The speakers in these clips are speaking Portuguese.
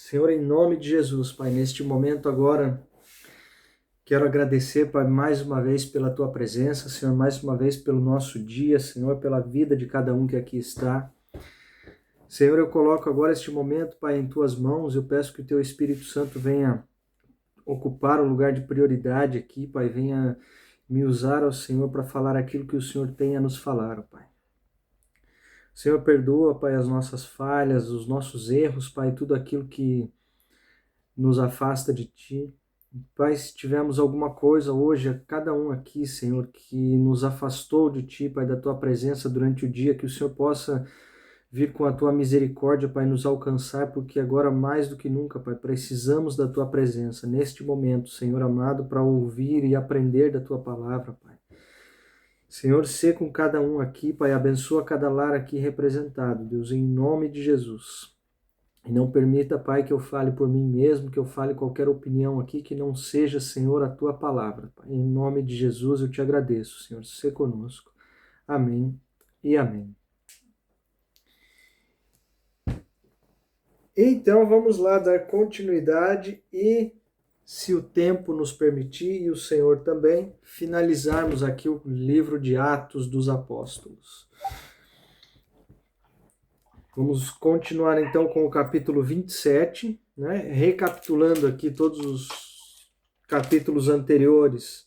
Senhor, em nome de Jesus, Pai, neste momento agora, quero agradecer, Pai, mais uma vez pela Tua presença, Senhor, mais uma vez pelo nosso dia, Senhor, pela vida de cada um que aqui está. Senhor, eu coloco agora este momento, Pai, em Tuas mãos, eu peço que o Teu Espírito Santo venha ocupar um lugar de prioridade aqui, Pai, venha me usar ao Senhor para falar aquilo que o Senhor tem a nos falar, Pai. Senhor, perdoa, Pai, as nossas falhas, os nossos erros, Pai, tudo aquilo que nos afasta de Ti. Pai, se tivermos alguma coisa hoje, cada um aqui, Senhor, que nos afastou de Ti, Pai, da Tua presença durante o dia, que o Senhor possa vir com a Tua misericórdia, Pai, nos alcançar, porque agora mais do que nunca, Pai, precisamos da Tua presença neste momento, Senhor amado, para ouvir e aprender da Tua palavra, Pai. Senhor, sê com cada um aqui, Pai, abençoa cada lar aqui representado, Deus, em nome de Jesus. E não permita, Pai, que eu fale por mim mesmo, que eu fale qualquer opinião aqui que não seja, Senhor, a Tua palavra. Pai. Em nome de Jesus eu te agradeço, Senhor, sê conosco. Amém e amém. Então vamos lá dar continuidade e, se o tempo nos permitir e o Senhor também, finalizarmos aqui o livro de Atos dos Apóstolos. Vamos continuar então com o capítulo 27, né? Recapitulando aqui todos os capítulos anteriores,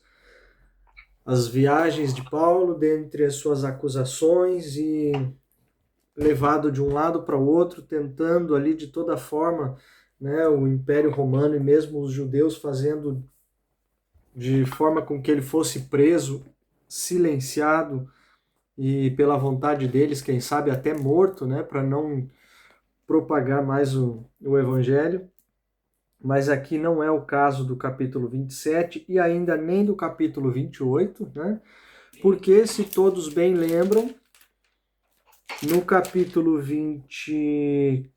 as viagens de Paulo, dentre as suas acusações e levado de um lado para o outro, tentando ali de toda forma, né, o Império Romano e mesmo os judeus fazendo de forma com que ele fosse preso, silenciado e pela vontade deles, quem sabe até morto, né, para não propagar mais o evangelho. Mas aqui não é o caso do capítulo 27 e ainda nem do capítulo 28, né? Porque, se todos bem lembram, no capítulo 23,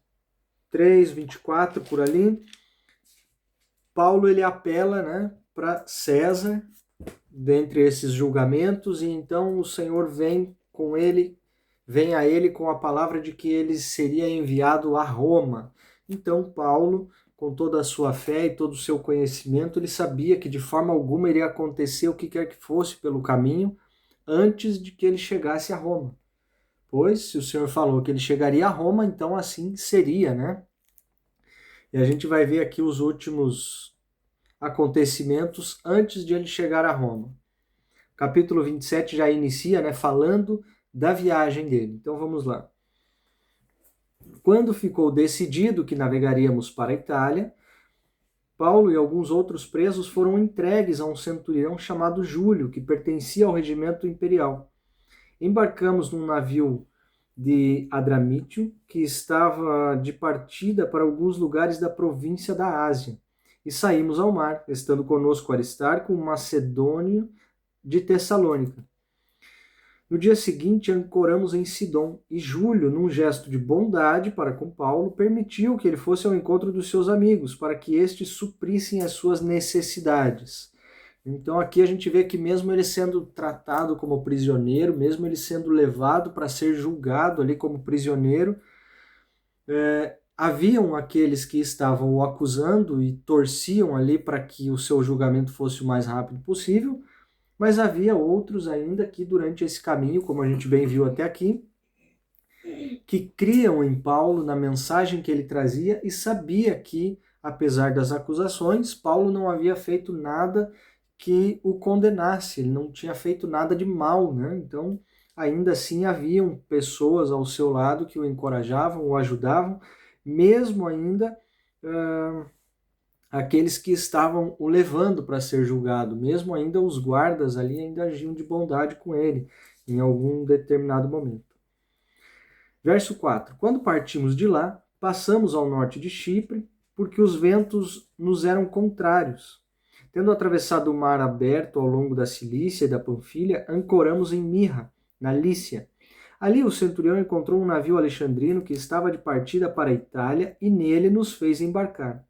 24, por ali, Paulo ele apela, né, para César, dentre esses julgamentos, e então o Senhor vem a ele com a palavra de que ele seria enviado a Roma. Então Paulo, com toda a sua fé e todo o seu conhecimento, ele sabia que de forma alguma iria acontecer o que quer que fosse pelo caminho antes de que ele chegasse a Roma. Pois, se o Senhor falou que ele chegaria a Roma, então assim seria, né? E a gente vai ver aqui os últimos acontecimentos antes de ele chegar a Roma. Capítulo 27 já inicia, né, falando da viagem dele. Então vamos lá. Quando ficou decidido que navegaríamos para a Itália, Paulo e alguns outros presos foram entregues a um centurião chamado Júlio, que pertencia ao regimento imperial. Embarcamos num navio de Adramítio, que estava de partida para alguns lugares da província da Ásia, e saímos ao mar, estando conosco Aristarco, um macedônio de Tessalônica. No dia seguinte, ancoramos em Sidom, e Júlio, num gesto de bondade para com Paulo, permitiu que ele fosse ao encontro dos seus amigos, para que estes suprissem as suas necessidades. Então aqui a gente vê que mesmo ele sendo tratado como prisioneiro, mesmo ele sendo levado para ser julgado ali como prisioneiro, haviam aqueles que estavam o acusando e torciam ali para que o seu julgamento fosse o mais rápido possível, mas havia outros ainda que durante esse caminho, como a gente bem viu até aqui, que criam em Paulo, na mensagem que ele trazia, e sabia que, apesar das acusações, Paulo não havia feito nada que o condenasse, ele não tinha feito nada de mal, né? Então, ainda assim, haviam pessoas ao seu lado que o encorajavam, o ajudavam, mesmo ainda aqueles que estavam o levando para ser julgado, mesmo ainda os guardas ali ainda agiam de bondade com ele, em algum determinado momento. Verso 4. Quando partimos de lá, passamos ao norte de Chipre, porque os ventos nos eram contrários. Tendo atravessado o mar aberto ao longo da Cilícia e da Panfilha, ancoramos em Mirra, na Lícia. Ali o centurião encontrou um navio alexandrino que estava de partida para a Itália e nele nos fez embarcar.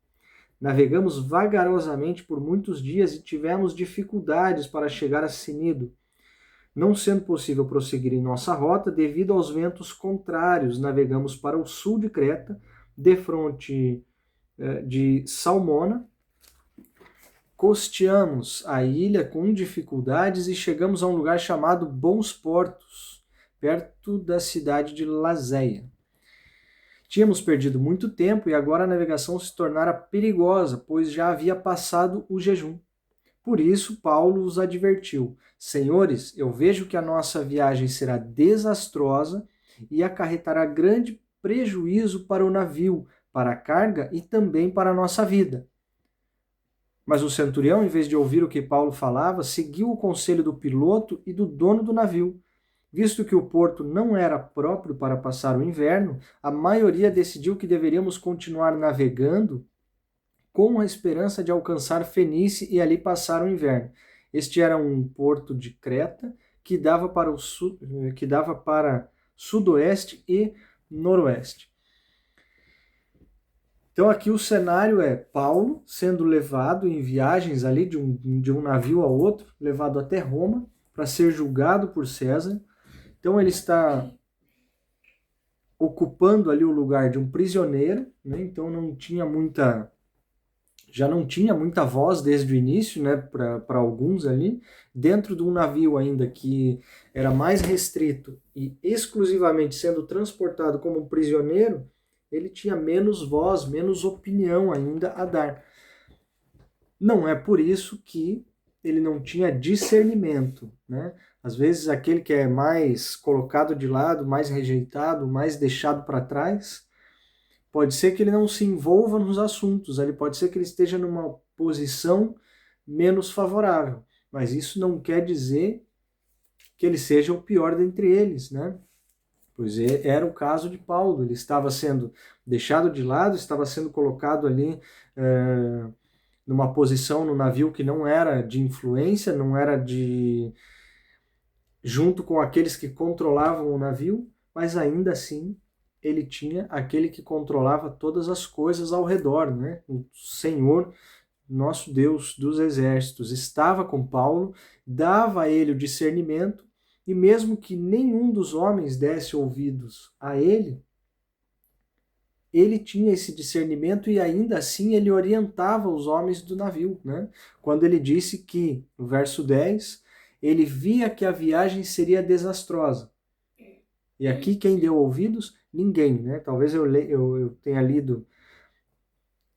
Navegamos vagarosamente por muitos dias e tivemos dificuldades para chegar a Cnido. Não sendo possível prosseguir em nossa rota devido aos ventos contrários, navegamos para o sul de Creta, defronte de Salmona, costeamos a ilha com dificuldades e chegamos a um lugar chamado Bons Portos, perto da cidade de Lazéia. Tínhamos perdido muito tempo e agora a navegação se tornara perigosa, pois já havia passado o jejum. Por isso, Paulo os advertiu: Senhores, eu vejo que a nossa viagem será desastrosa e acarretará grande prejuízo para o navio, para a carga e também para a nossa vida. Mas o centurião, em vez de ouvir o que Paulo falava, seguiu o conselho do piloto e do dono do navio. Visto que o porto não era próprio para passar o inverno, a maioria decidiu que deveríamos continuar navegando com a esperança de alcançar Fenícia e ali passar o inverno. Este era um porto de Creta que dava para sudoeste e noroeste. Então aqui o cenário é Paulo sendo levado em viagens ali de um navio a outro, levado até Roma para ser julgado por César. Então ele está ocupando ali o lugar de um prisioneiro, né? Então já não tinha muita voz desde o início, né, para alguns ali, dentro de um navio ainda que era mais restrito e exclusivamente sendo transportado como prisioneiro, ele tinha menos voz, menos opinião ainda a dar. Não é por isso que ele não tinha discernimento, né? Às vezes aquele que é mais colocado de lado, mais rejeitado, mais deixado para trás, pode ser que ele não se envolva nos assuntos, ele pode ser que ele esteja numa posição menos favorável, mas isso não quer dizer que ele seja o pior dentre eles, né? Pois era o caso de Paulo, ele estava sendo deixado de lado, estava sendo colocado ali numa posição no navio que não era de influência, não era junto com aqueles que controlavam o navio, mas ainda assim ele tinha aquele que controlava todas as coisas ao redor, né? O Senhor, nosso Deus dos exércitos, estava com Paulo, dava a ele o discernimento, e mesmo que nenhum dos homens desse ouvidos a ele, ele tinha esse discernimento e ainda assim ele orientava os homens do navio, né? Quando ele disse que, no verso 10, ele via que a viagem seria desastrosa. E aqui quem deu ouvidos? Ninguém, né? Talvez eu tenha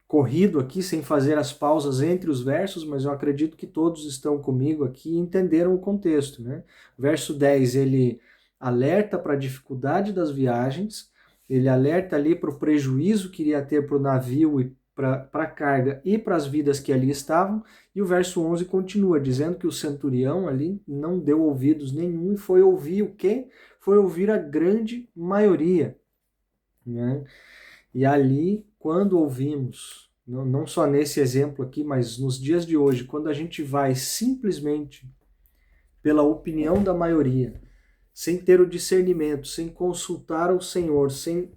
corrido aqui sem fazer as pausas entre os versos, mas eu acredito que todos estão comigo aqui e entenderam o contexto, né? Verso 10, ele alerta para a dificuldade das viagens, ele alerta ali para o prejuízo que iria ter para o navio e para a carga e para as vidas que ali estavam, e o verso 11 continua dizendo que o centurião ali não deu ouvidos nenhum e foi ouvir o quê? Foi ouvir a grande maioria, né? E ali, quando ouvimos, não só nesse exemplo aqui, mas nos dias de hoje, quando a gente vai simplesmente pela opinião da maioria, sem ter o discernimento, sem consultar o Senhor, sem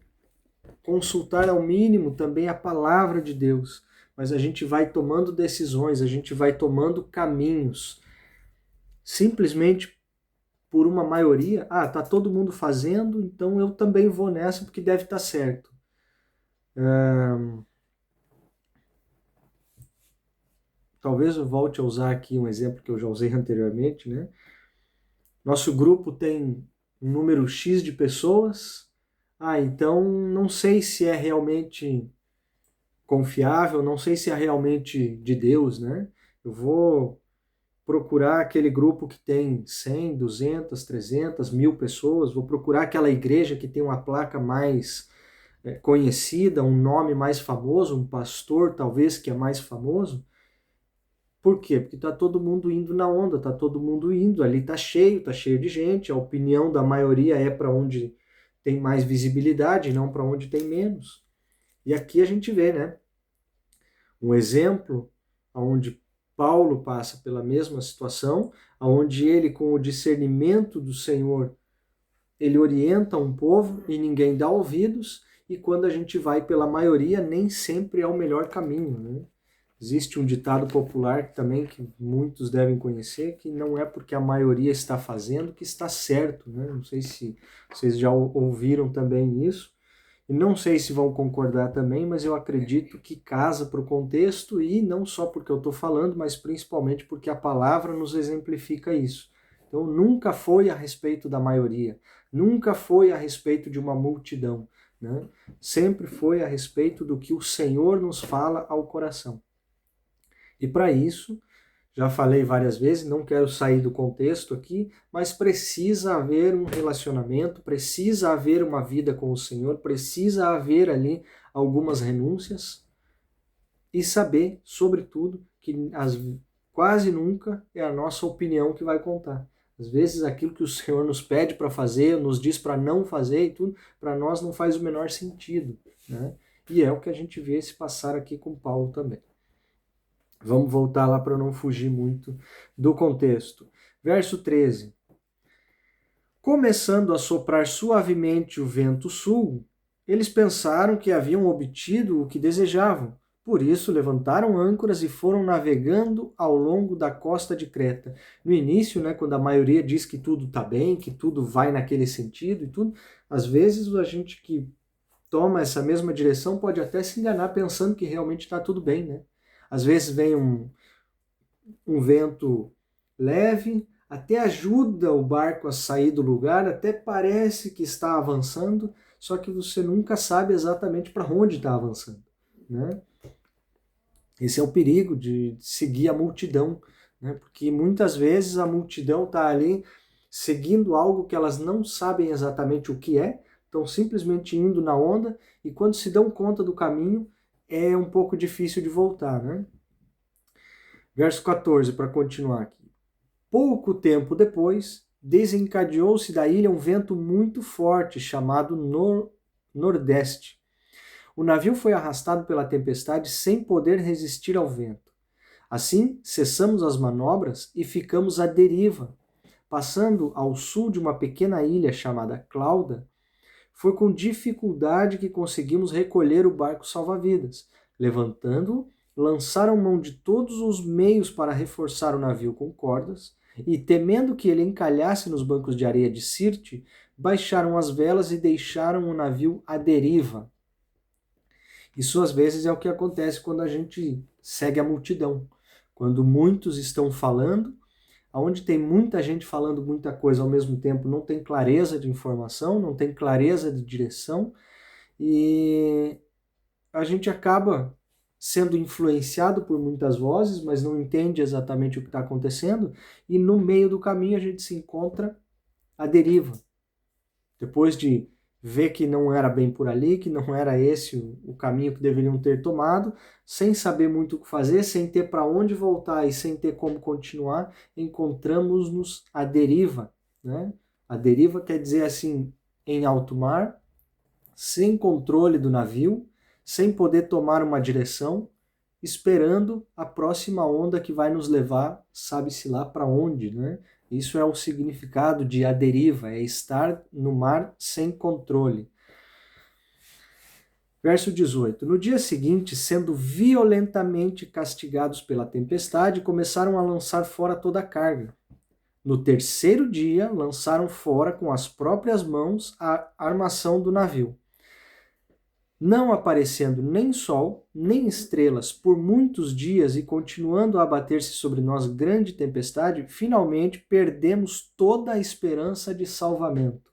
consultar ao mínimo também a palavra de Deus, mas a gente vai tomando decisões, a gente vai tomando caminhos, simplesmente por uma maioria, tá todo mundo fazendo, então eu também vou nessa porque deve estar certo. Talvez eu volte a usar aqui um exemplo que eu já usei anteriormente, né? Nosso grupo tem um número X de pessoas, então não sei se é realmente confiável, não sei se é realmente de Deus, né? Eu vou procurar aquele grupo que tem 100, 200, 300, 1000 pessoas, vou procurar aquela igreja que tem uma placa mais conhecida, um nome mais famoso, um pastor talvez que é mais famoso. Por quê? Porque tá todo mundo indo na onda, tá todo mundo indo, ali tá cheio de gente, a opinião da maioria é para onde tem mais visibilidade, não para onde tem menos. E aqui a gente vê, né? Um exemplo onde Paulo passa pela mesma situação, onde ele, com o discernimento do Senhor, ele orienta um povo e ninguém dá ouvidos, e quando a gente vai pela maioria, nem sempre é o melhor caminho, né? Existe um ditado popular também que muitos devem conhecer, que não é porque a maioria está fazendo que está certo, né? Não sei se vocês já ouviram também isso. E não sei se vão concordar também, mas eu acredito que casa para o contexto, e não só porque eu estou falando, mas principalmente porque a palavra nos exemplifica isso. Então, nunca foi a respeito da maioria, nunca foi a respeito de uma multidão, né? Sempre foi a respeito do que o Senhor nos fala ao coração. E para isso, já falei várias vezes, não quero sair do contexto aqui, mas precisa haver um relacionamento, precisa haver uma vida com o Senhor, precisa haver ali algumas renúncias e saber, sobretudo, que quase nunca é a nossa opinião que vai contar. Às vezes aquilo que o Senhor nos pede para fazer, nos diz para não fazer e tudo, para nós não faz o menor sentido, né? E é o que a gente vê se passar aqui com Paulo também. Vamos voltar lá para não fugir muito do contexto. Verso 13. Começando a soprar suavemente o vento sul, eles pensaram que haviam obtido o que desejavam. Por isso, levantaram âncoras e foram navegando ao longo da costa de Creta. No início, né, quando a maioria diz que tudo está bem, que tudo vai naquele sentido e tudo, às vezes a gente que toma essa mesma direção pode até se enganar pensando que realmente está tudo bem, né? Às vezes vem um vento leve, até ajuda o barco a sair do lugar, até parece que está avançando, só que você nunca sabe exatamente para onde está avançando, né? Esse é o perigo de seguir a multidão, né? Porque muitas vezes a multidão está ali seguindo algo que elas não sabem exatamente o que é, estão simplesmente indo na onda, e quando se dão conta do caminho, é um pouco difícil de voltar, né? Verso 14, para continuar aqui. Pouco tempo depois, desencadeou-se da ilha um vento muito forte, chamado Nordeste. O navio foi arrastado pela tempestade sem poder resistir ao vento. Assim, cessamos as manobras e ficamos à deriva. Passando ao sul de uma pequena ilha chamada Clauda, foi com dificuldade que conseguimos recolher o barco salva-vidas. Levantando-o, lançaram mão de todos os meios para reforçar o navio com cordas, e, temendo que ele encalhasse nos bancos de areia de Sirte, baixaram as velas e deixaram o navio à deriva. Isso às vezes é o que acontece quando a gente segue a multidão. Quando muitos estão falando, onde tem muita gente falando muita coisa ao mesmo tempo, não tem clareza de informação, não tem clareza de direção, e a gente acaba sendo influenciado por muitas vozes, mas não entende exatamente o que está acontecendo, e no meio do caminho a gente se encontra à deriva. Depois de ver que não era bem por ali, que não era esse o caminho que deveriam ter tomado, sem saber muito o que fazer, sem ter para onde voltar e sem ter como continuar, encontramos-nos à deriva, né? A deriva quer dizer assim, em alto mar, sem controle do navio, sem poder tomar uma direção, esperando a próxima onda que vai nos levar, sabe-se lá para onde, né? Isso é o significado de à deriva, é estar no mar sem controle. Verso 18. No dia seguinte, sendo violentamente castigados pela tempestade, começaram a lançar fora toda a carga. No terceiro dia, lançaram fora com as próprias mãos a armação do navio. Não aparecendo nem sol, nem estrelas por muitos dias e continuando a abater-se sobre nós grande tempestade, finalmente perdemos toda a esperança de salvamento.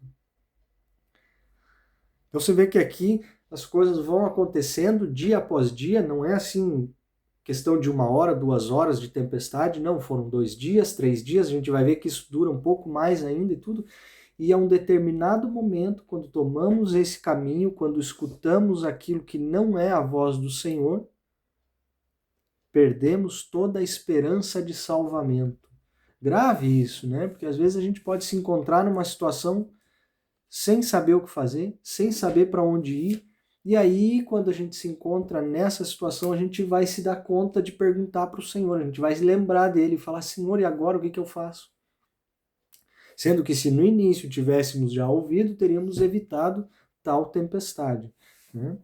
Então você vê que aqui as coisas vão acontecendo dia após dia, não é assim questão de 1 hora, 2 horas de tempestade, não, foram 2 dias, 3 dias, a gente vai ver que isso dura um pouco mais ainda e tudo. E a um determinado momento, quando tomamos esse caminho, quando escutamos aquilo que não é a voz do Senhor, perdemos toda a esperança de salvamento. Grave isso, né? Porque às vezes a gente pode se encontrar numa situação sem saber o que fazer, sem saber para onde ir, e aí quando a gente se encontra nessa situação, a gente vai se dar conta de perguntar para o Senhor, a gente vai se lembrar dele e falar, Senhor, e agora o que eu faço? Sendo que se no início tivéssemos já ouvido, teríamos evitado tal tempestade, né?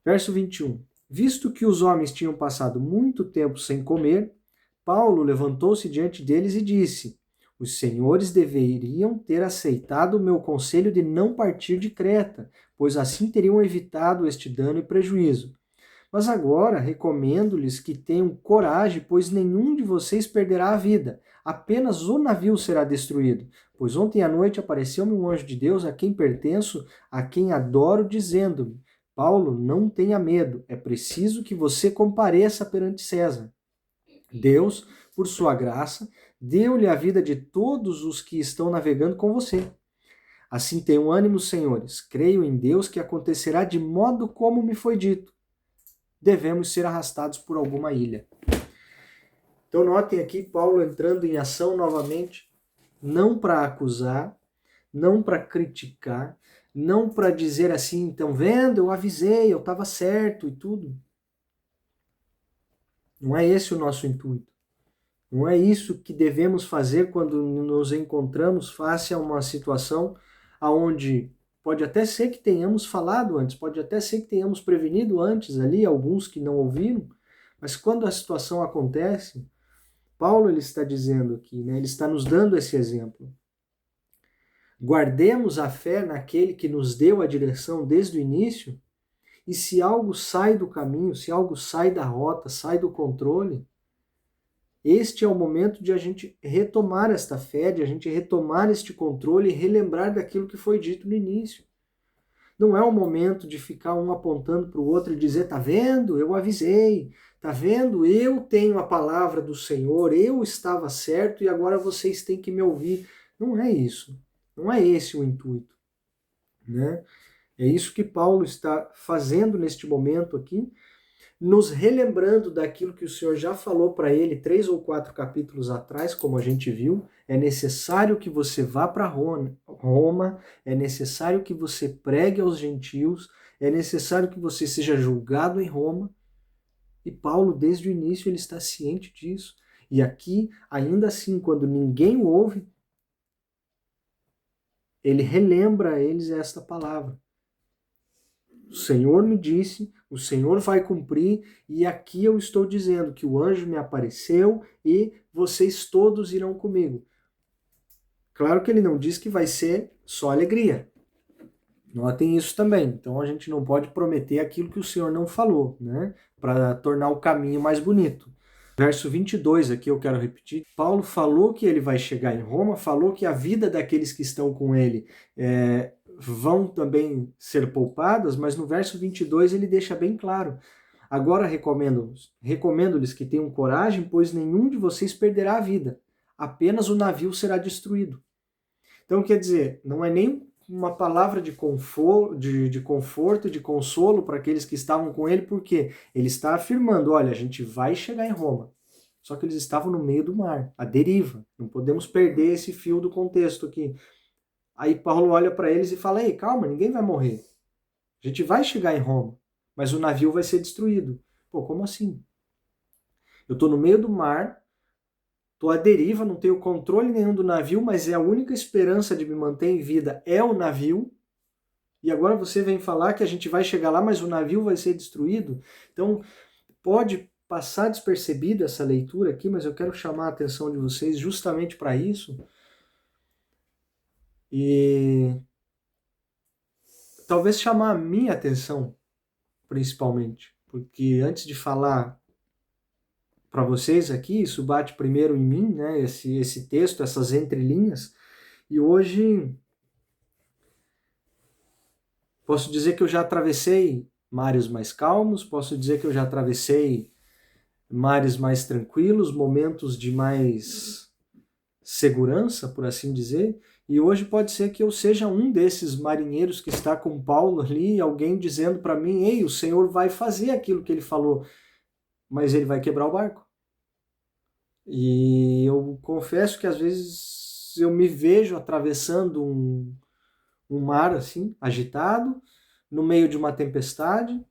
Verso 21. Visto que os homens tinham passado muito tempo sem comer, Paulo levantou-se diante deles e disse, os senhores deveriam ter aceitado o meu conselho de não partir de Creta, pois assim teriam evitado este dano e prejuízo. Mas agora recomendo-lhes que tenham coragem, pois nenhum de vocês perderá a vida. Apenas o navio será destruído. Pois ontem à noite apareceu-me um anjo de Deus, a quem pertenço, a quem adoro, dizendo-me: Paulo, não tenha medo, é preciso que você compareça perante César. Deus, por sua graça, deu-lhe a vida de todos os que estão navegando com você. Assim tenham ânimo, senhores. Creio em Deus que acontecerá de modo como me foi dito. Devemos ser arrastados por alguma ilha. Então notem aqui Paulo entrando em ação novamente, não para acusar, não para criticar, não para dizer assim, então vendo, eu avisei, eu estava certo e tudo. Não é esse o nosso intuito. Não é isso que devemos fazer quando nos encontramos face a uma situação onde pode até ser que tenhamos falado antes, pode até ser que tenhamos prevenido antes ali, alguns que não ouviram, mas quando a situação acontece, Paulo ele está dizendo aqui, né, ele está nos dando esse exemplo. Guardemos a fé naquele que nos deu a direção desde o início, e se algo sai do caminho, se algo sai da rota, sai do controle, este é o momento de a gente retomar esta fé, de a gente retomar este controle e relembrar daquilo que foi dito no início. Não é o momento de ficar um apontando para o outro e dizer, tá vendo? Eu avisei, tá vendo? Eu tenho a palavra do Senhor, eu estava certo e agora vocês têm que me ouvir. Não é isso. Não é esse o intuito, né? É isso que Paulo está fazendo neste momento aqui, nos relembrando daquilo que o Senhor já falou para ele 3 ou 4 capítulos atrás, como a gente viu. É necessário que você vá para Roma, é necessário que você pregue aos gentios, é necessário que você seja julgado em Roma. E Paulo, desde o início, ele está ciente disso. E aqui, ainda assim, quando ninguém o ouve, ele relembra a eles esta palavra. O Senhor me disse, o Senhor vai cumprir, e aqui eu estou dizendo que o anjo me apareceu e vocês todos irão comigo. Claro que ele não diz que vai ser só alegria. Notem isso também. Então a gente não pode prometer aquilo que o Senhor não falou, né? Para tornar o caminho mais bonito. Verso 22 aqui eu quero repetir. Paulo falou que ele vai chegar em Roma, falou que a vida daqueles que estão com ele vão também ser poupadas, mas no verso 22 ele deixa bem claro. Agora recomendo-lhes que tenham coragem, pois nenhum de vocês perderá a vida. Apenas o navio será destruído. Então quer dizer, não é nem uma palavra de conforto, de consolo para aqueles que estavam com ele, porque ele está afirmando, olha, a gente vai chegar em Roma. Só que eles estavam no meio do mar, à deriva. Não podemos perder esse fio do contexto aqui. Aí Paulo olha para eles e fala, ei, calma, ninguém vai morrer. A gente vai chegar em Roma, mas o navio vai ser destruído. Pô, como assim? Eu estou no meio do mar, estou à deriva, não tenho controle nenhum do navio, mas é a única esperança de me manter em vida é o navio. E agora você vem falar que a gente vai chegar lá, mas o navio vai ser destruído? Então, pode passar despercebido essa leitura aqui, mas eu quero chamar a atenção de vocês justamente para isso. E talvez chamar a minha atenção, principalmente, porque antes de falar para vocês aqui, isso bate primeiro em mim, né? Esse texto, essas entrelinhas, e hoje posso dizer que eu já atravessei mares mais calmos, posso dizer que eu já atravessei mares mais tranquilos, momentos de mais segurança, por assim dizer, e hoje pode ser que eu seja um desses marinheiros que está com Paulo ali, alguém dizendo para mim, ei, o Senhor vai fazer aquilo que ele falou, mas ele vai quebrar o barco. E eu confesso que às vezes eu me vejo atravessando um mar assim, agitado, no meio de uma tempestade,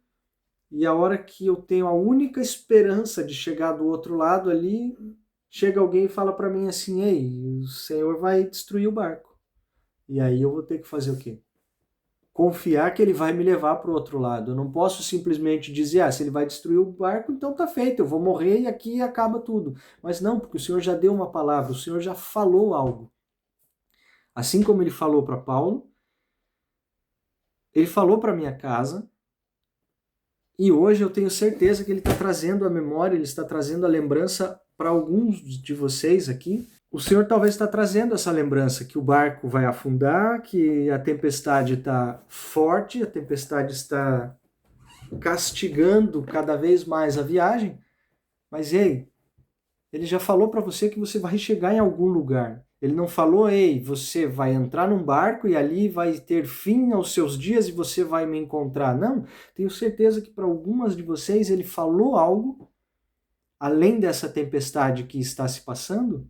e a hora que eu tenho a única esperança de chegar do outro lado ali, chega alguém e fala para mim assim, ei, o Senhor vai destruir o barco. E aí eu vou ter que fazer o quê? Confiar que ele vai me levar para o outro lado. Eu não posso simplesmente dizer, se ele vai destruir o barco, então tá feito, eu vou morrer e aqui acaba tudo. Mas não, porque o Senhor já deu uma palavra, o Senhor já falou algo. Assim como ele falou para Paulo, Ele falou para minha casa, e hoje eu tenho certeza que ele está trazendo a memória, ele está trazendo a lembrança para alguns de vocês aqui. O Senhor talvez está trazendo essa lembrança, que o barco vai afundar, que a tempestade está forte, a tempestade está castigando cada vez mais a viagem. Mas ei, ele já falou para você que você vai chegar em algum lugar. Ele não falou, ei, você vai entrar num barco e ali vai ter fim aos seus dias e você vai me encontrar. Não, tenho certeza que para algumas de vocês ele falou algo, além dessa tempestade que está se passando,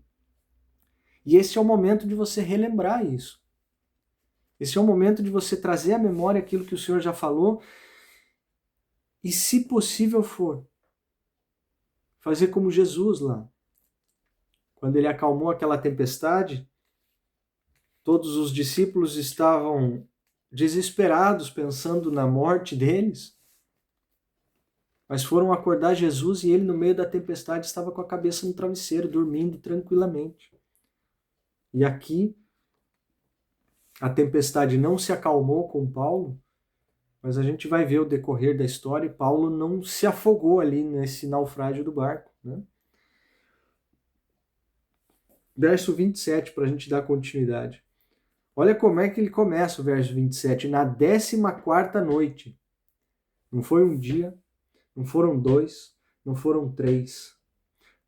e esse é o momento de você relembrar isso. Esse é o momento de você trazer à memória aquilo que o Senhor já falou e, se possível for, fazer como Jesus lá. Quando ele acalmou aquela tempestade, todos os discípulos estavam desesperados, pensando na morte deles, mas foram acordar Jesus e ele, no meio da tempestade, estava com a cabeça no travesseiro, dormindo tranquilamente. E aqui, a tempestade não se acalmou com Paulo, mas a gente vai ver o decorrer da história e Paulo não se afogou ali nesse naufrágio do barco, né? Verso 27, para a gente dar continuidade. Olha como é que ele começa o verso 27. Na 14ª noite. Não foi um dia, não foram 2, não foram 3.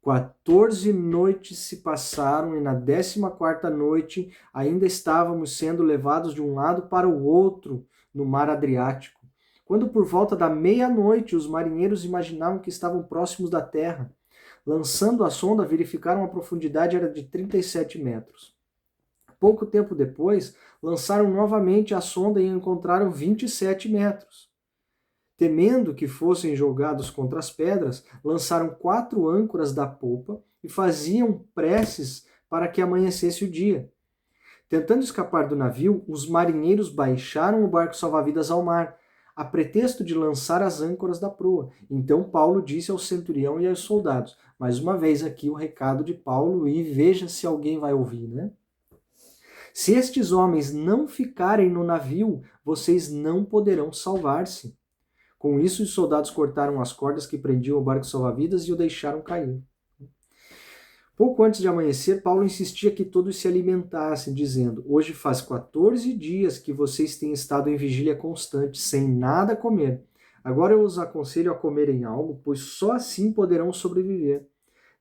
14 noites se passaram e na 14ª noite ainda estávamos sendo levados de um lado para o outro no mar Adriático. Quando por volta da meia-noite os marinheiros imaginavam que estavam próximos da terra. Lançando a sonda, verificaram a profundidade era de 37 metros. Pouco tempo depois, lançaram novamente a sonda e encontraram 27 metros. Temendo que fossem jogados contra as pedras, lançaram 4 âncoras da popa e faziam preces para que amanhecesse o dia. Tentando escapar do navio, os marinheiros baixaram o barco salva-vidas ao mar, a pretexto de lançar as âncoras da proa. Então Paulo disse ao centurião e aos soldados, mais uma vez aqui o recado de Paulo, e veja se alguém vai ouvir, né? Se estes homens não ficarem no navio, vocês não poderão salvar-se. Com isso, os soldados cortaram as cordas que prendiam o barco salva-vidas e o deixaram cair. Pouco antes de amanhecer, Paulo insistia que todos se alimentassem, dizendo, hoje faz 14 dias que vocês têm estado em vigília constante, sem nada comer. Agora eu os aconselho a comerem algo, pois só assim poderão sobreviver.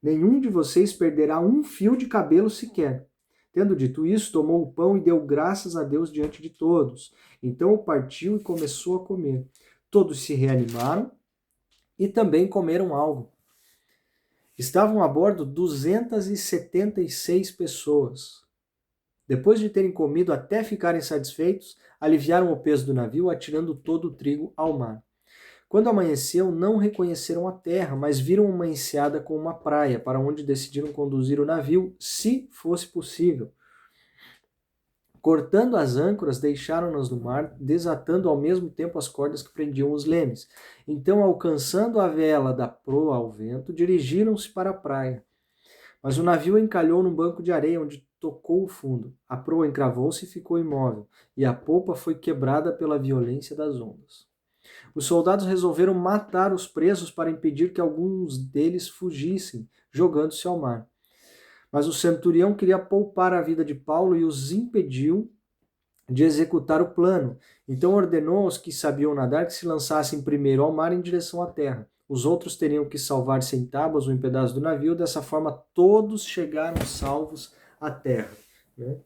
Nenhum de vocês perderá um fio de cabelo sequer. Tendo dito isso, tomou o pão e deu graças a Deus diante de todos. Então o partiu e começou a comer. Todos se reanimaram e também comeram algo. Estavam a bordo 276 pessoas. Depois de terem comido até ficarem satisfeitos, aliviaram o peso do navio, atirando todo o trigo ao mar. Quando amanheceu, não reconheceram a terra, mas viram uma enseada com uma praia, para onde decidiram conduzir o navio, se fosse possível. Cortando as âncoras, deixaram-nas no mar, desatando ao mesmo tempo as cordas que prendiam os lemes. Então, alcançando a vela da proa ao vento, dirigiram-se para a praia. Mas o navio encalhou num banco de areia, onde tocou o fundo. A proa encravou-se e ficou imóvel, e a popa foi quebrada pela violência das ondas. Os soldados resolveram matar os presos para impedir que alguns deles fugissem, jogando-se ao mar. Mas o centurião queria poupar a vida de Paulo e os impediu de executar o plano. Então ordenou aos que sabiam nadar que se lançassem primeiro ao mar em direção à terra. Os outros teriam que salvar-se em tábuas ou em pedaços do navio. Dessa forma, todos chegaram salvos à terra. Né?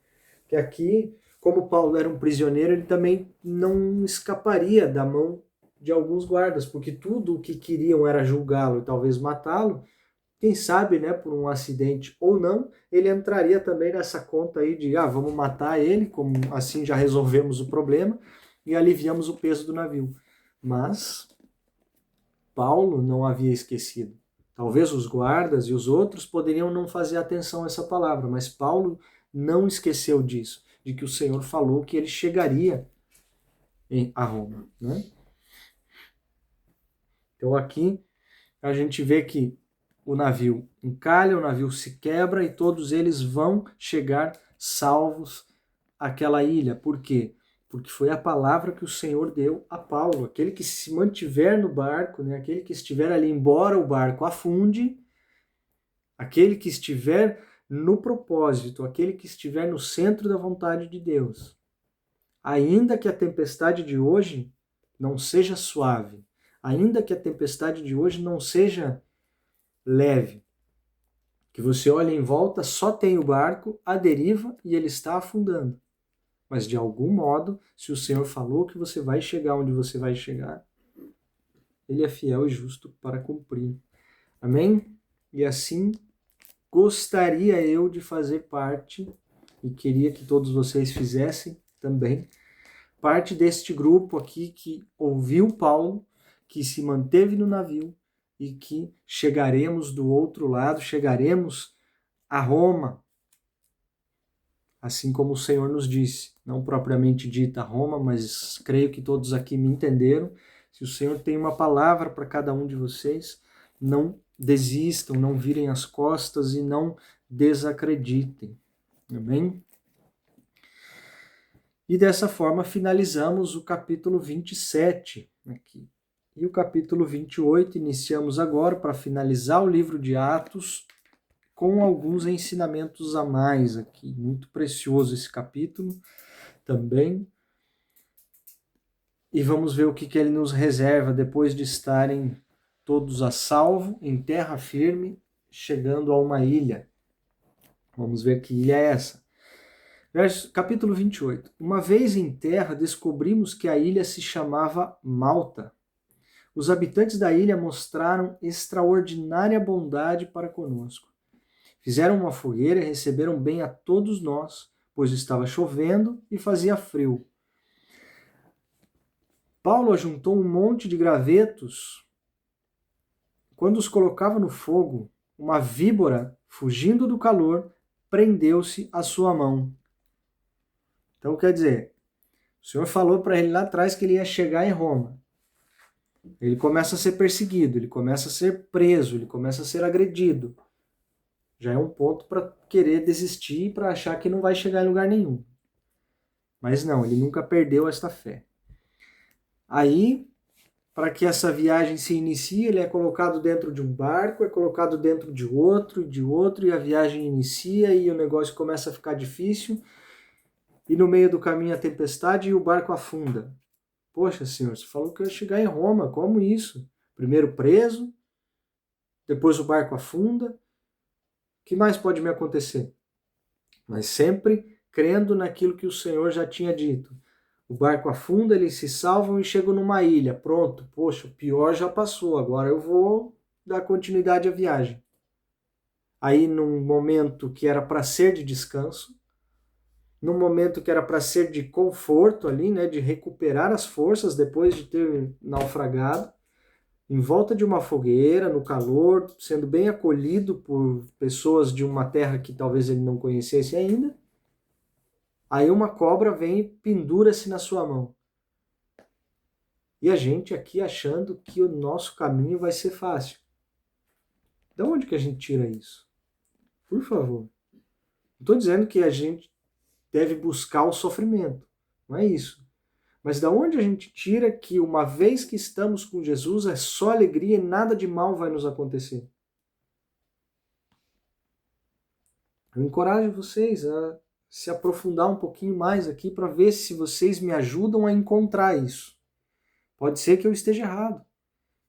Que aqui, como Paulo era um prisioneiro, ele também não escaparia da mão de alguns guardas, porque tudo o que queriam era julgá-lo e talvez matá-lo. Quem sabe, né, por um acidente ou não, ele entraria também nessa conta aí de, vamos matar ele, como assim já resolvemos o problema e aliviamos o peso do navio. Mas Paulo não havia esquecido. Talvez os guardas e os outros poderiam não fazer atenção a essa palavra, mas Paulo não esqueceu disso, de que o Senhor falou que ele chegaria a Roma, né? Então aqui a gente vê que o navio encalha, o navio se quebra e todos eles vão chegar salvos àquela ilha. Por quê? porque foi a palavra que o Senhor deu a Paulo. Aquele que se mantiver no barco, né, aquele que estiver ali, embora o barco afunde, aquele que estiver no propósito, aquele que estiver no centro da vontade de Deus, ainda que a tempestade de hoje não seja suave, ainda que a tempestade de hoje não seja leve, que você olha em volta, só tem o barco à deriva e ele está afundando. Mas de algum modo, se o Senhor falou que você vai chegar onde você vai chegar, ele é fiel e justo para cumprir. Amém? E assim, gostaria eu de fazer parte, e queria que todos vocês fizessem também, parte deste grupo aqui que ouviu Paulo, que se manteve no navio e que chegaremos do outro lado, chegaremos a Roma, assim como o Senhor nos disse, não propriamente dita Roma, mas creio que todos aqui me entenderam. Se o Senhor tem uma palavra para cada um de vocês, não desistam, não virem as costas e não desacreditem. Amém? E dessa forma finalizamos o capítulo 27 aqui. E o capítulo 28 iniciamos agora para finalizar o livro de Atos com alguns ensinamentos a mais aqui. Muito precioso esse capítulo também. E vamos ver o que ele nos reserva depois de estarem todos a salvo, em terra firme, chegando a uma ilha. Vamos ver que ilha é essa. Capítulo 28. Uma vez em terra, descobrimos que a ilha se chamava Malta. Os habitantes da ilha mostraram extraordinária bondade para conosco. Fizeram uma fogueira e receberam bem a todos nós, pois estava chovendo e fazia frio. Paulo ajuntou um monte de gravetos. Quando os colocava no fogo, uma víbora, fugindo do calor, prendeu-se à sua mão. Então, quer dizer, o Senhor falou para ele lá atrás que ele ia chegar em Roma. Ele começa a ser perseguido, ele começa a ser preso, ele começa a ser agredido. Já é um ponto para querer desistir e para achar que não vai chegar em lugar nenhum. Mas não, ele nunca perdeu esta fé. Aí, para que essa viagem se inicie, ele é colocado dentro de um barco, é colocado dentro de outro, e a viagem inicia e o negócio começa a ficar difícil. E no meio do caminho a tempestade e o barco afunda. Poxa, Senhor, você falou que eu ia chegar em Roma, como isso? Primeiro preso, depois o barco afunda. O que mais pode me acontecer? Mas sempre crendo naquilo que o Senhor já tinha dito. O barco afunda, eles se salvam e chegam numa ilha. Pronto, poxa, o pior já passou, agora eu vou dar continuidade à viagem. Aí, num momento que era para ser de descanso, num momento que era para ser de conforto ali, né, de recuperar as forças depois de ter naufragado, em volta de uma fogueira, no calor, sendo bem acolhido por pessoas de uma terra que talvez ele não conhecesse ainda. Aí uma cobra vem e pendura-se na sua mão. E a gente aqui achando que o nosso caminho vai ser fácil. De onde que a gente tira isso? Por favor. Não estou dizendo que a gente deve buscar o sofrimento. Não é isso. Mas da onde a gente tira que uma vez que estamos com Jesus é só alegria e nada de mal vai nos acontecer? Eu encorajo vocês a se aprofundar um pouquinho mais aqui para ver se vocês me ajudam a encontrar isso. Pode ser que eu esteja errado.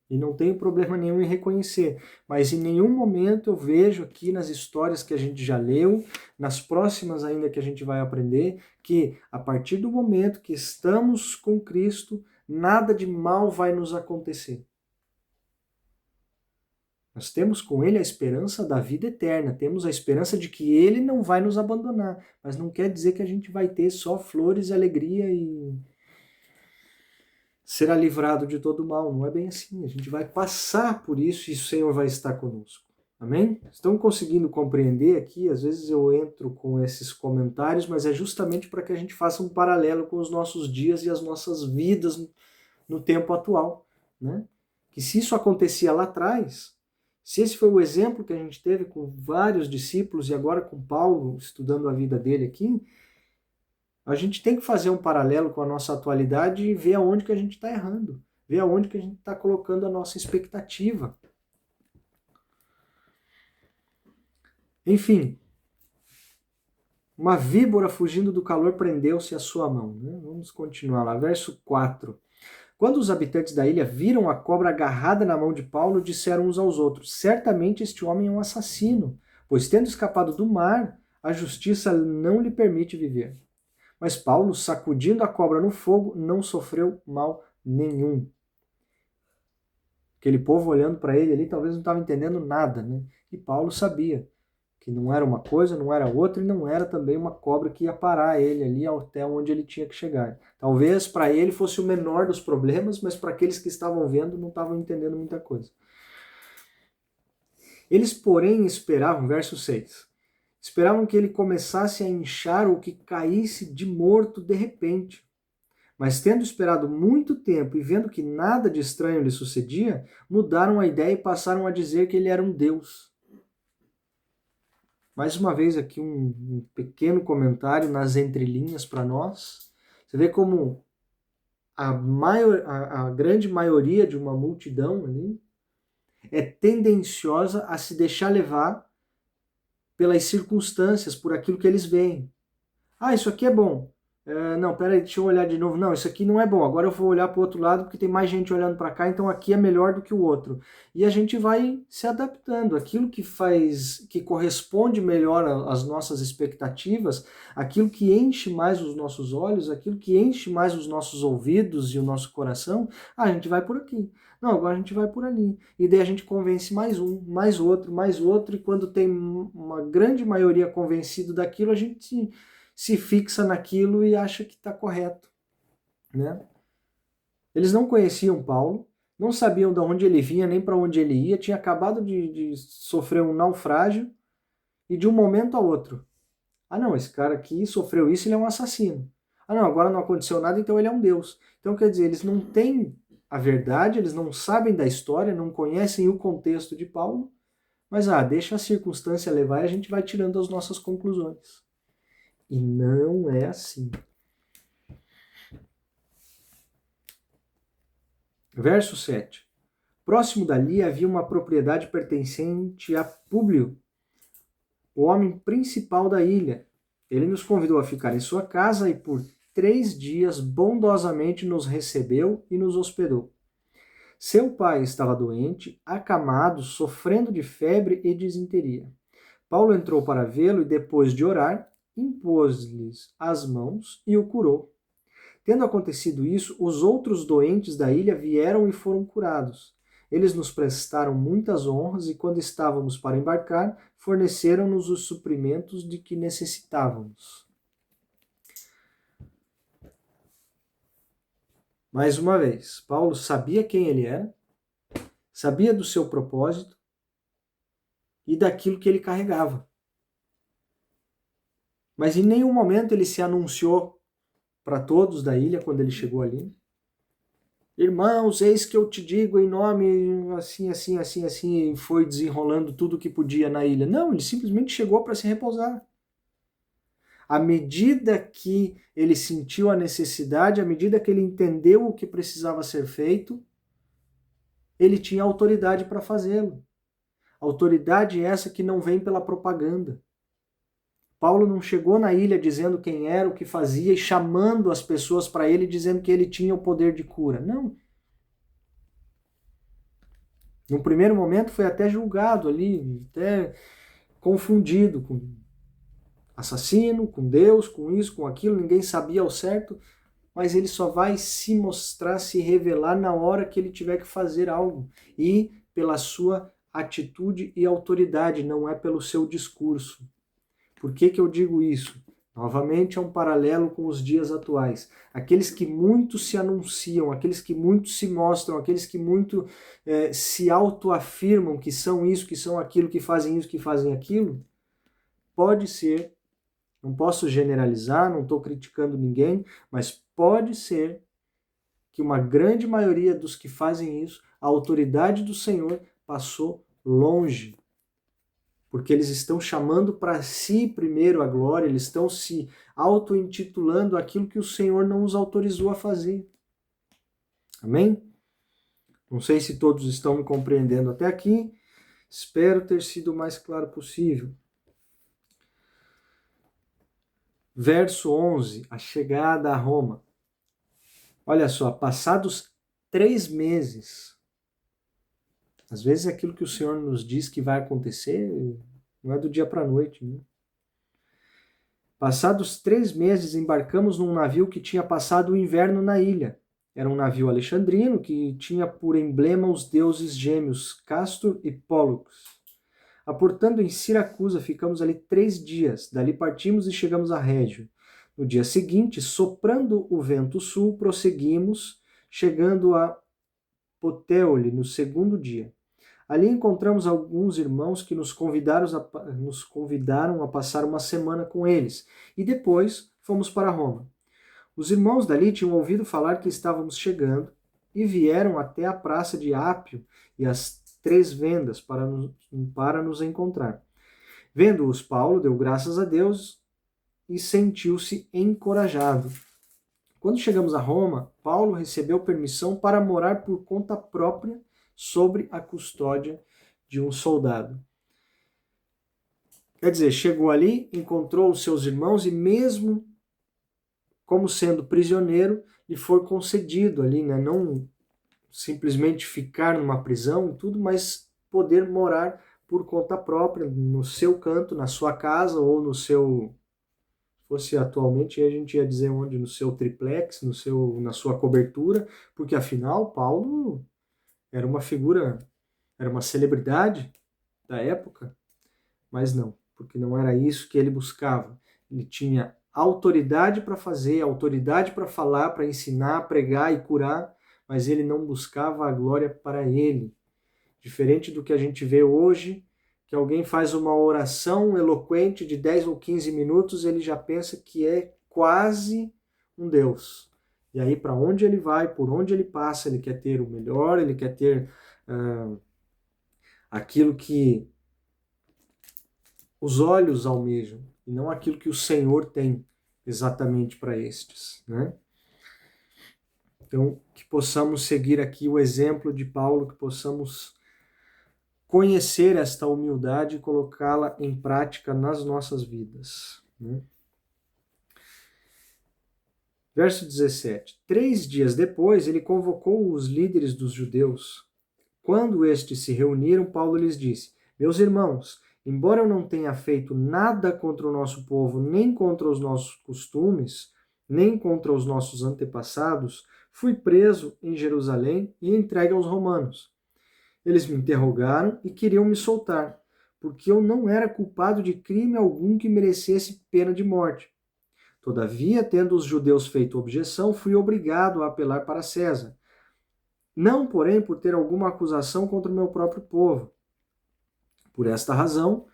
E não tenho problema nenhum em reconhecer. Mas em nenhum momento eu vejo aqui nas histórias que a gente já leu, nas próximas ainda que a gente vai aprender, que a partir do momento que estamos com Cristo, nada de mal vai nos acontecer. Nós temos com Ele a esperança da vida eterna, temos a esperança de que Ele não vai nos abandonar. Mas não quer dizer que a gente vai ter só flores e alegria e será livrado de todo mal. Não é bem assim. A gente vai passar por isso e o Senhor vai estar conosco. Amém? Estão conseguindo compreender aqui? Às vezes eu entro com esses comentários, mas é justamente para que a gente faça um paralelo com os nossos dias e as nossas vidas no tempo atual. Né? Que se isso acontecia lá atrás, se esse foi o exemplo que a gente teve com vários discípulos e agora com Paulo, estudando a vida dele aqui, A gente tem que fazer um paralelo com a nossa atualidade e ver aonde que a gente está errando, ver aonde que a gente está colocando a nossa expectativa. Enfim, uma víbora fugindo do calor prendeu-se à sua mão. Vamos continuar lá, verso 4. Quando os habitantes da ilha viram a cobra agarrada na mão de Paulo, disseram uns aos outros: certamente este homem é um assassino, pois tendo escapado do mar, a justiça não lhe permite viver. Mas Paulo, sacudindo a cobra no fogo, não sofreu mal nenhum. Aquele povo olhando para ele ali talvez não estava entendendo nada, né? E Paulo sabia que não era uma coisa, não era outra, e não era também uma cobra que ia parar ele ali até onde ele tinha que chegar. Talvez para ele fosse o menor dos problemas, mas para aqueles que estavam vendo não estavam entendendo muita coisa. Eles, porém, esperavam, verso 6, esperavam que ele começasse a inchar ou que caísse de morto de repente. Mas tendo esperado muito tempo e vendo que nada de estranho lhe sucedia, mudaram a ideia e passaram a dizer que ele era um deus. Mais uma vez aqui um pequeno comentário nas entrelinhas para nós. Você vê como a grande maioria de uma multidão ali é tendenciosa a se deixar levar pelas circunstâncias, por aquilo que eles veem. Ah, isso aqui é bom. Não, peraí, deixa eu olhar de novo. Não, isso aqui não é bom. Agora eu vou olhar para o outro lado porque tem mais gente olhando para cá, então aqui é melhor do que o outro. E a gente vai se adaptando. Aquilo que corresponde melhor às nossas expectativas, aquilo que enche mais os nossos olhos, aquilo que enche mais os nossos ouvidos e o nosso coração, a gente vai por aqui. Não, agora a gente vai por ali. E daí a gente convence mais um, mais outro, e quando tem uma grande maioria convencido daquilo, a gente se fixa naquilo e acha que está correto, né? Eles não conheciam Paulo, não sabiam de onde ele vinha, nem para onde ele ia, tinha acabado de sofrer um naufrágio e de um momento a outro. Ah não, esse cara aqui sofreu isso, ele é um assassino. Ah não, agora não aconteceu nada, então ele é um deus. Então quer dizer, eles não têm a verdade, eles não sabem da história, não conhecem o contexto de Paulo, mas deixa a circunstância levar e a gente vai tirando as nossas conclusões. E não é assim. Verso 7. Próximo dali havia uma propriedade pertencente a Públio, o homem principal da ilha. Ele nos convidou a ficar em sua casa e por 3 dias bondosamente nos recebeu e nos hospedou. Seu pai estava doente, acamado, sofrendo de febre e disenteria. Paulo entrou para vê-lo e, depois de orar, impôs-lhes as mãos e o curou. Tendo acontecido isso, os outros doentes da ilha vieram e foram curados. Eles nos prestaram muitas honras e, quando estávamos para embarcar, forneceram-nos os suprimentos de que necessitávamos. Mais uma vez, Paulo sabia quem ele era, sabia do seu propósito e daquilo que ele carregava. Mas em nenhum momento ele se anunciou para todos da ilha quando ele chegou ali. Irmãos, eis que eu te digo em nome assim, assim, assim, assim, e foi desenrolando tudo que podia na ilha. Não, ele simplesmente chegou para se repousar. À medida que ele sentiu a necessidade, à medida que ele entendeu o que precisava ser feito, ele tinha autoridade para fazê-lo. Autoridade essa que não vem pela propaganda. Paulo não chegou na ilha dizendo quem era, o que fazia e chamando as pessoas para ele, dizendo que ele tinha o poder de cura. Não. No primeiro momento foi até julgado ali, até confundido com assassino, com Deus, com isso, com aquilo, ninguém sabia ao certo, mas ele só vai se mostrar, se revelar na hora que ele tiver que fazer algo e pela sua atitude e autoridade, não é pelo seu discurso. Por que eu digo isso? Novamente é um paralelo com os dias atuais. Aqueles que muito se anunciam, aqueles que muito se mostram, aqueles que muito se autoafirmam que são isso, que são aquilo, que fazem isso, que fazem aquilo, pode ser, não posso generalizar, não estou criticando ninguém, mas pode ser que uma grande maioria dos que fazem isso, a autoridade do Senhor passou longe. porque eles estão chamando para si primeiro a glória, eles estão se auto-intitulando aquilo que o Senhor não os autorizou a fazer. Amém? Não sei se todos estão me compreendendo até aqui, espero ter sido o mais claro possível. Verso 11, a chegada a Roma. Olha só, passados 3 meses, às vezes aquilo que o Senhor nos diz que vai acontecer não é do dia para a noite, né? Passados 3 meses, embarcamos num navio que tinha passado o inverno na ilha. Era um navio alexandrino que tinha por emblema os deuses gêmeos Castor e Pólux. Aportando em Siracusa, ficamos ali 3 dias. Dali partimos e chegamos a Régio. No dia seguinte, soprando o vento sul, prosseguimos, chegando a Puteoli no segundo dia. Ali encontramos alguns irmãos que nos convidaram a passar uma semana com eles, e depois fomos para Roma. Os irmãos dali tinham ouvido falar que estávamos chegando e vieram até a praça de Ápio e as 3 vendas para nos encontrar. Vendo-os, Paulo deu graças a Deus e sentiu-se encorajado. Quando chegamos a Roma, Paulo recebeu permissão para morar por conta própria sobre a custódia de um soldado. Quer dizer, chegou ali, encontrou os seus irmãos e mesmo como sendo prisioneiro, lhe foi concedido ali, né? Não simplesmente ficar numa prisão e tudo, mas poder morar por conta própria, no seu canto, na sua casa ou no seu, se fosse atualmente, a gente ia dizer onde, no seu triplex, na sua cobertura, porque afinal Paulo era uma figura, era uma celebridade da época, mas não, porque não era isso que ele buscava. Ele tinha autoridade para fazer, autoridade para falar, para ensinar, pregar e curar, mas ele não buscava a glória para ele. Diferente do que a gente vê hoje, que alguém faz uma oração eloquente de 10 ou 15 minutos, ele já pensa que é quase um Deus. E aí, para onde ele vai, por onde ele passa, ele quer ter o melhor, ele quer ter aquilo que os olhos almejam, e não aquilo que o Senhor tem exatamente para estes, né? Então, que possamos seguir aqui o exemplo de Paulo, que possamos conhecer esta humildade e colocá-la em prática nas nossas vidas, né? Verso 17. 3 dias depois, ele convocou os líderes dos judeus. Quando estes se reuniram, Paulo lhes disse: Meus irmãos, embora eu não tenha feito nada contra o nosso povo, nem contra os nossos costumes, nem contra os nossos antepassados, fui preso em Jerusalém e entregue aos romanos. Eles me interrogaram e queriam me soltar, porque eu não era culpado de crime algum que merecesse pena de morte. Todavia, tendo os judeus feito objeção, fui obrigado a apelar para César. Não, porém, por ter alguma acusação contra o meu próprio povo. Por esta razão,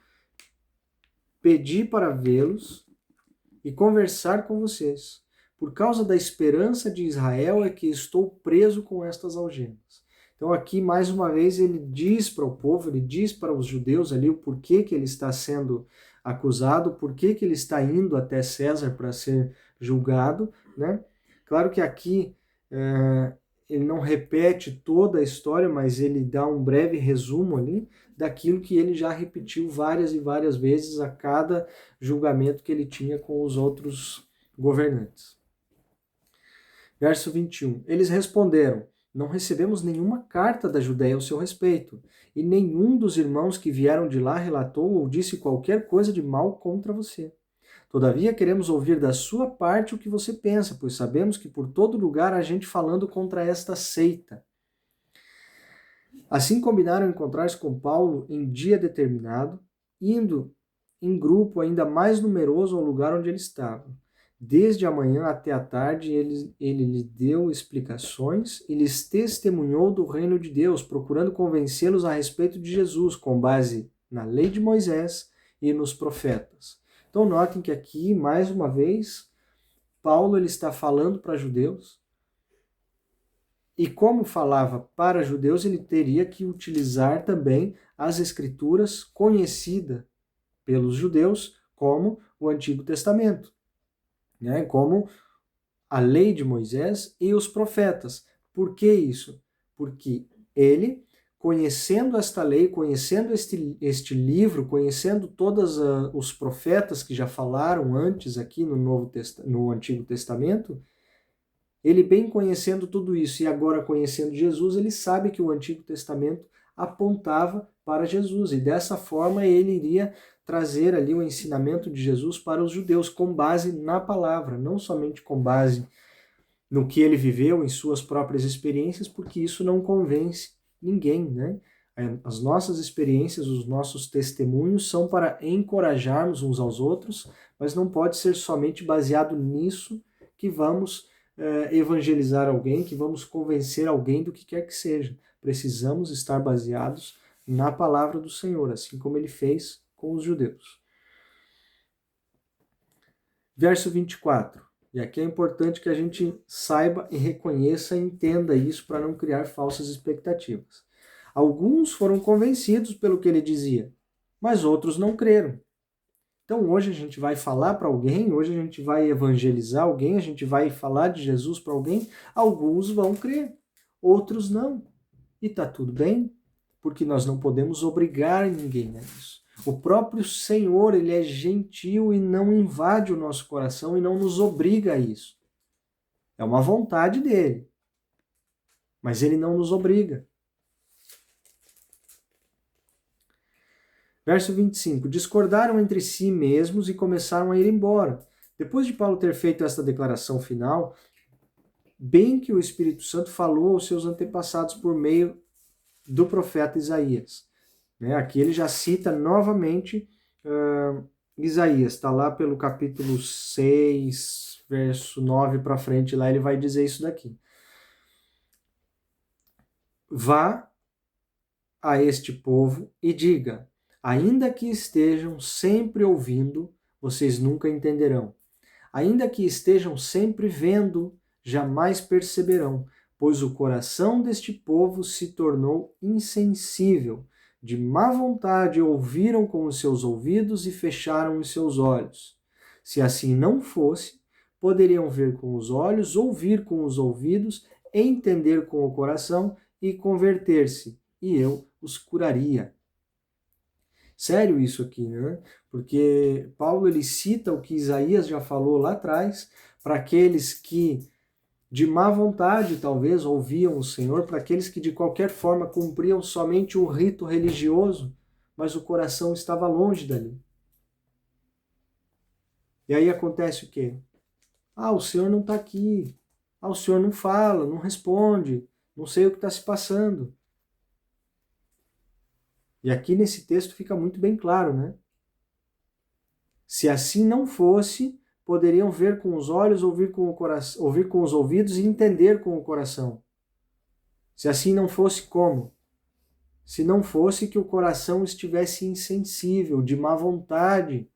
pedi para vê-los e conversar com vocês. Por causa da esperança de Israel é que estou preso com estas algemas. Então aqui, mais uma vez, ele diz para o povo, ele diz para os judeus ali o porquê que ele está sendo acusado, porquê que ele está indo até César para ser julgado, né? Claro que aqui ele não repete toda a história, mas ele dá um breve resumo ali daquilo que ele já repetiu várias e várias vezes a cada julgamento que ele tinha com os outros governantes. Verso 21. Eles responderam: Não recebemos nenhuma carta da Judéia ao seu respeito, e nenhum dos irmãos que vieram de lá relatou ou disse qualquer coisa de mal contra você. Todavia, queremos ouvir da sua parte o que você pensa, pois sabemos que por todo lugar há gente falando contra esta seita. Assim combinaram encontrar-se com Paulo em dia determinado, indo em grupo ainda mais numeroso ao lugar onde ele estava. Desde a manhã até a tarde, ele lhe deu explicações e lhes testemunhou do reino de Deus, procurando convencê-los a respeito de Jesus, com base na lei de Moisés e nos profetas. Então notem que aqui, mais uma vez, Paulo ele está falando para judeus, e como falava para judeus, ele teria que utilizar também as escrituras conhecidas pelos judeus como o Antigo Testamento, né? Como a lei de Moisés e os profetas. Por que isso? Porque ele, conhecendo esta lei, conhecendo este livro, conhecendo todos os profetas que já falaram antes aqui no Antigo Testamento, ele bem conhecendo tudo isso e agora conhecendo Jesus, ele sabe que o Antigo Testamento apontava para Jesus e dessa forma ele iria trazer ali o ensinamento de Jesus para os judeus com base na palavra, não somente com base no que ele viveu, em suas próprias experiências, porque isso não convence ninguém, né? As nossas experiências, os nossos testemunhos são para encorajarmos uns aos outros, mas não pode ser somente baseado nisso que vamos evangelizar alguém, que vamos convencer alguém do que quer que seja. Precisamos estar baseados na palavra do Senhor, assim como ele fez com os judeus. Verso 24. E aqui é importante que a gente saiba e reconheça e entenda isso para não criar falsas expectativas. Alguns foram convencidos pelo que ele dizia, mas outros não creram. Então hoje a gente vai falar para alguém, hoje a gente vai evangelizar alguém, a gente vai falar de Jesus para alguém, alguns vão crer, outros não. E tá tudo bem, porque nós não podemos obrigar ninguém a isso. O próprio Senhor, ele é gentil e não invade o nosso coração e não nos obriga a isso. É uma vontade dele, mas ele não nos obriga. Verso 25. Discordaram entre si mesmos e começaram a ir embora. Depois de Paulo ter feito esta declaração final, bem que o Espírito Santo falou aos seus antepassados por meio do profeta Isaías. Aqui ele já cita novamente Isaías, está lá pelo capítulo 6, verso 9 para frente, lá ele vai dizer isso daqui. Vá a este povo e diga, ainda que estejam sempre ouvindo, vocês nunca entenderão. Ainda que estejam sempre vendo, jamais perceberão, pois o coração deste povo se tornou insensível. De má vontade ouviram com os seus ouvidos e fecharam os seus olhos. Se assim não fosse, poderiam ver com os olhos, ouvir com os ouvidos, entender com o coração e converter-se, e eu os curaria. Sério isso aqui, né? Porque Paulo ele cita o que Isaías já falou lá atrás, para aqueles que de má vontade talvez ouviam o Senhor, para aqueles que de qualquer forma cumpriam somente um rito religioso, mas o coração estava longe dali. E aí acontece o quê? O Senhor não está aqui. O Senhor não fala, não responde, não sei o que está se passando. E aqui nesse texto fica muito bem claro, né? Se assim não fosse, poderiam ver com os olhos, ouvir com o coração, ouvir com os ouvidos e entender com o coração. Se assim não fosse, como? Se não fosse que o coração estivesse insensível, de má vontade.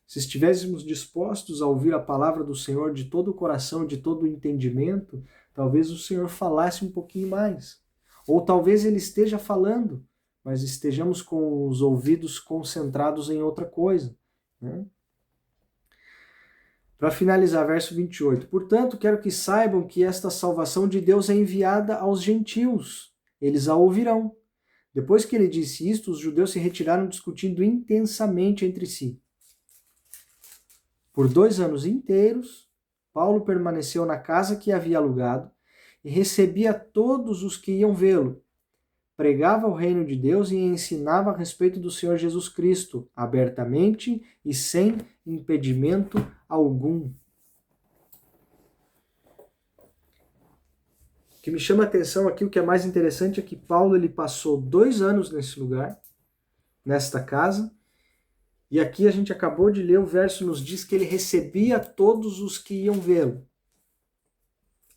Se estivéssemos dispostos a ouvir a palavra do Senhor de todo o coração, de todo o entendimento, talvez o Senhor falasse um pouquinho mais. Ou talvez ele esteja falando, mas estejamos com os ouvidos concentrados em outra coisa, né? Para finalizar, verso 28. Portanto, quero que saibam que esta salvação de Deus é enviada aos gentios. Eles a ouvirão. Depois que ele disse isto, os judeus se retiraram discutindo intensamente entre si. Por 2 anos inteiros, Paulo permaneceu na casa que havia alugado e recebia todos os que iam vê-lo. Pregava o reino de Deus e ensinava a respeito do Senhor Jesus Cristo, abertamente e sem impedimento algum. O que me chama a atenção aqui, o que é mais interessante, é que Paulo ele passou 2 anos nesse lugar, nesta casa, e aqui a gente acabou de ler, o verso nos diz que ele recebia todos os que iam vê-lo.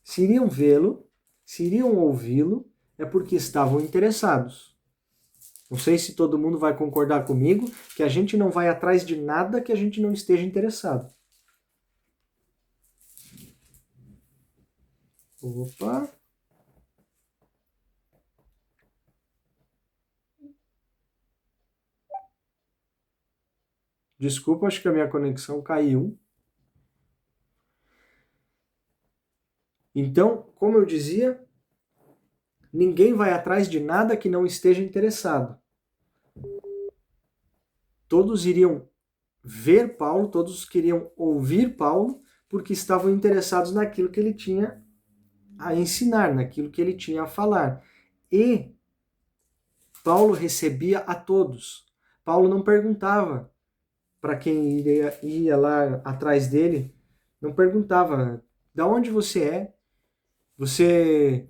Se iriam vê-lo, se iriam ouvi-lo, é porque estavam interessados. Não sei se todo mundo vai concordar comigo que a gente não vai atrás de nada que a gente não esteja interessado. Opa! Desculpa, acho que a minha conexão caiu. Então, como eu dizia, ninguém vai atrás de nada que não esteja interessado. Todos iriam ver Paulo, todos queriam ouvir Paulo, porque estavam interessados naquilo que ele tinha a ensinar, naquilo que ele tinha a falar. E Paulo recebia a todos. Paulo não perguntava para quem ia lá atrás dele, não perguntava: "Da onde você é? Você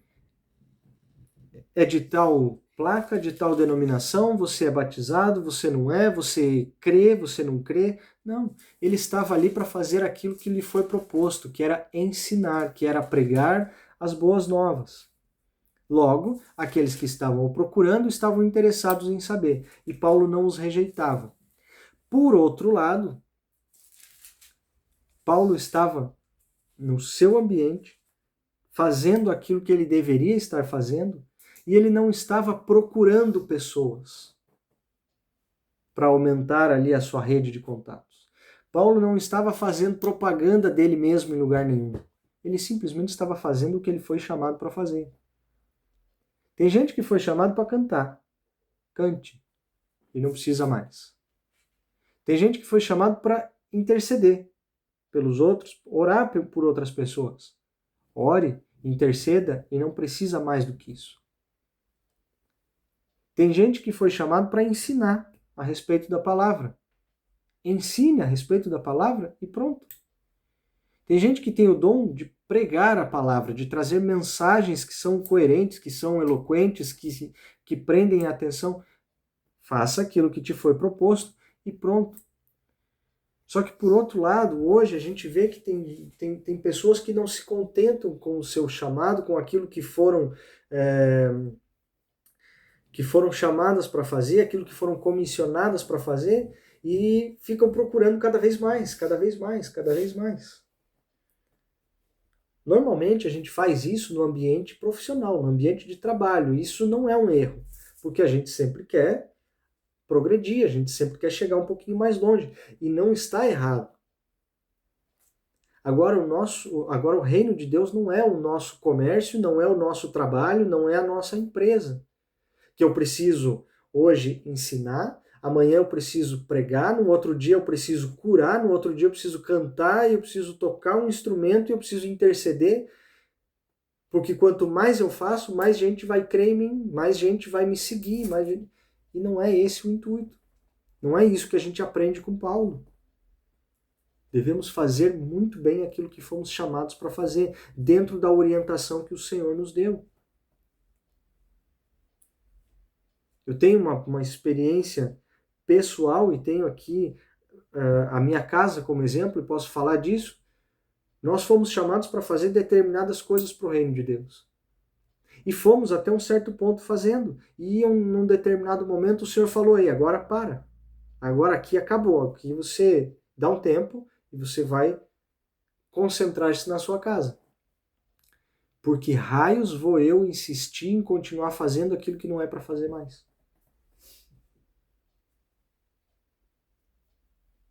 é de tal placa, de tal denominação? Você é batizado? Você não é? Você crê? Você não crê?" Não, ele estava ali para fazer aquilo que lhe foi proposto, que era ensinar, que era pregar as boas novas. Logo, aqueles que estavam o procurando estavam interessados em saber, e Paulo não os rejeitava. Por outro lado, Paulo estava no seu ambiente, fazendo aquilo que ele deveria estar fazendo, e ele não estava procurando pessoas para aumentar ali a sua rede de contatos. Paulo não estava fazendo propaganda dele mesmo em lugar nenhum. Ele simplesmente estava fazendo o que ele foi chamado para fazer. Tem gente que foi chamado para cantar. Cante. E não precisa mais. Tem gente que foi chamado para interceder pelos outros, orar por outras pessoas. Ore, interceda e não precisa mais do que isso. Tem gente que foi chamado para ensinar a respeito da palavra. Ensine a respeito da palavra e pronto. Tem gente que tem o dom de pregar a palavra, de trazer mensagens que são coerentes, que são eloquentes, que prendem a atenção. Faça aquilo que te foi proposto e pronto. Só que, por outro lado, hoje a gente vê que tem pessoas que não se contentam com o seu chamado, com aquilo que foram chamadas para fazer, aquilo que foram comissionadas para fazer, e ficam procurando cada vez mais, cada vez mais, cada vez mais. Normalmente a gente faz isso no ambiente profissional, no ambiente de trabalho. Isso não é um erro, porque a gente sempre quer progredir, a gente sempre quer chegar um pouquinho mais longe, e não está errado. Agora o reino de Deus não é o nosso comércio, não é o nosso trabalho, não é a nossa empresa. Que eu preciso hoje ensinar, amanhã eu preciso pregar, no outro dia eu preciso curar, no outro dia eu preciso cantar, eu preciso tocar um instrumento, eu preciso interceder, porque quanto mais eu faço, mais gente vai crer em mim, mais gente vai me seguir, e não é esse o intuito. Não é isso que a gente aprende com Paulo. Devemos fazer muito bem aquilo que fomos chamados para fazer, dentro da orientação que o Senhor nos deu. Eu tenho uma experiência pessoal e tenho aqui a minha casa como exemplo e posso falar disso. Nós fomos chamados para fazer determinadas coisas para o reino de Deus. E fomos até um certo ponto fazendo. E num determinado momento o Senhor falou: "Ei, agora para. Agora aqui acabou. Aqui você dá um tempo e você vai concentrar-se na sua casa. Porque raios vou eu insistir em continuar fazendo aquilo que não é para fazer mais?"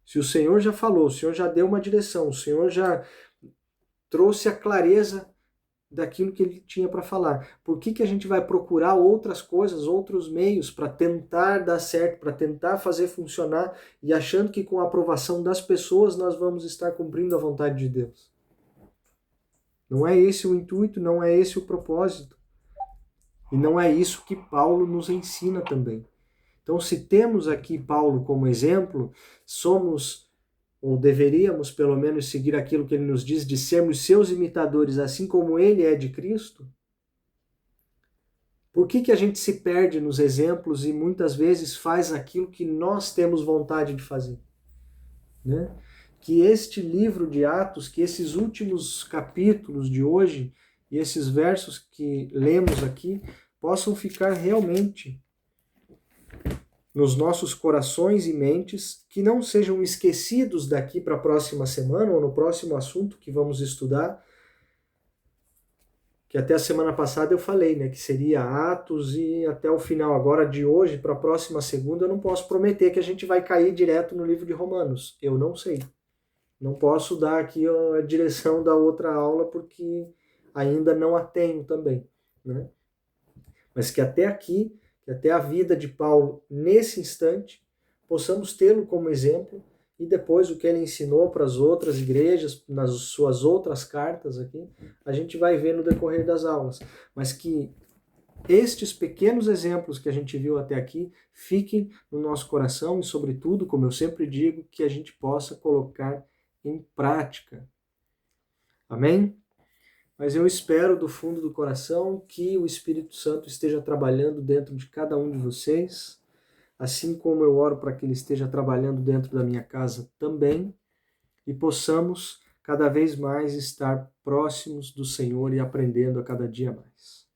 Se o Senhor já falou, o Senhor já deu uma direção, o Senhor já trouxe a clareza daquilo que ele tinha para falar, por que a gente vai procurar outras coisas, outros meios para tentar dar certo, para tentar fazer funcionar e achando que com a aprovação das pessoas nós vamos estar cumprindo a vontade de Deus? Não é esse o intuito, não é esse o propósito. E não é isso que Paulo nos ensina também. Então, se temos aqui Paulo como exemplo, somos, ou deveríamos pelo menos seguir aquilo que ele nos diz de sermos seus imitadores, assim como ele é de Cristo. Por que a gente se perde nos exemplos e muitas vezes faz aquilo que nós temos vontade de fazer? Né? Que este livro de Atos, que esses últimos capítulos de hoje e esses versos que lemos aqui possam ficar realmente nos nossos corações e mentes, que não sejam esquecidos daqui para a próxima semana ou no próximo assunto que vamos estudar, que até a semana passada eu falei, né, que seria Atos e até o final agora de hoje, para a próxima segunda, eu não posso prometer que a gente vai cair direto no livro de Romanos. Eu não sei. Não posso dar aqui a direção da outra aula porque ainda não a tenho também, né? Mas que até aqui, que até a vida de Paulo nesse instante, possamos tê-lo como exemplo e depois o que ele ensinou para as outras igrejas, nas suas outras cartas aqui, a gente vai ver no decorrer das aulas. Mas que estes pequenos exemplos que a gente viu até aqui fiquem no nosso coração e, sobretudo, como eu sempre digo, que a gente possa colocar em prática. Amém? Mas eu espero do fundo do coração que o Espírito Santo esteja trabalhando dentro de cada um de vocês, assim como eu oro para que ele esteja trabalhando dentro da minha casa também, e possamos cada vez mais estar próximos do Senhor e aprendendo a cada dia mais.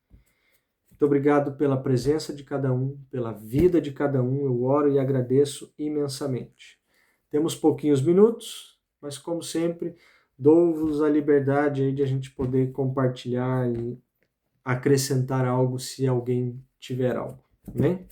Muito obrigado pela presença de cada um, pela vida de cada um, eu oro e agradeço imensamente. Temos pouquinhos minutos, mas como sempre, dou-vos a liberdade aí de a gente poder compartilhar e acrescentar algo se alguém tiver algo. Amém?